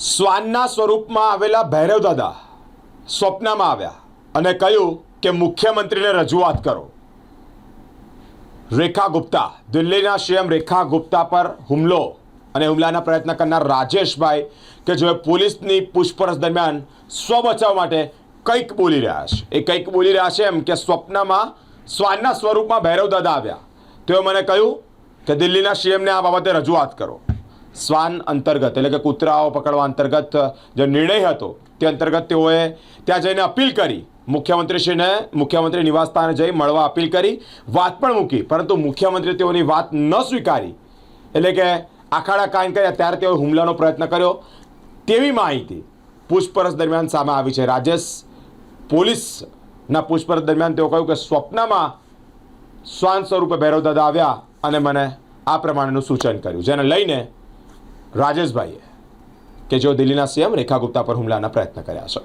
શ્વાનના સ્વરૂપમાં આવેલા ભૈરવ દાદા સ્વપ્નમાં આવ્યા અને કહ્યું કે મુખ્યમંત્રીને રજૂઆત કરો. રેખા ગુપ્તા, દિલ્હીના સીએમ રેખા ગુપ્તા પર હુમલો અને હુમલાના પ્રયત્ન કરનાર રાજેશભાઈ કે જેઓ પોલીસની પૂછપરછ દરમિયાન સ્વબચાવ માટે કંઈક બોલી રહ્યા છે. એ કંઈક બોલી રહ્યા છે એમ કે સ્વપ્નમાં શ્વાનના સ્વરૂપમાં ભૈરવ દાદા આવ્યા. તેઓ મને કહ્યું કે દિલ્હીના સીએમને આ બાબતે રજૂઆત કરો. શ્વાન અંતર્ગત એટલે કે કૂતરાઓ પકડવા અંતર્ગત જે નિર્ણય હતો તે અંતર્ગત તેઓએ ત્યાં જઈને અપીલ કરી, મુખ્યમંત્રીશ્રીને મુખ્યમંત્રી નિવાસસ્થાને જઈ મળવા અપીલ કરી, વાત પણ મૂકી, પરંતુ મુખ્યમંત્રી તેઓની વાત ન સ્વીકારી. એટલે કે આખાડા કાન કર્યા ત્યારે તેઓએ હુમલાનો પ્રયત્ન કર્યો તેવી માહિતી પૂછપરછ દરમિયાન સામે આવી છે. રાજેશ પોલીસના પૂછપરછ દરમિયાન તેઓ કહ્યું કે સ્વપ્નમાં શ્વાન સ્વરૂપે ભૈરવ દાદા આવ્યા અને મને આ પ્રમાણેનું સૂચન કર્યું, જેને લઈને રાજેશભાઈએ કે જેઓ દિલ્હીના સીએમ રેખા ગુપ્તા પર હુમલાના પ્રયત્ન કર્યા છે.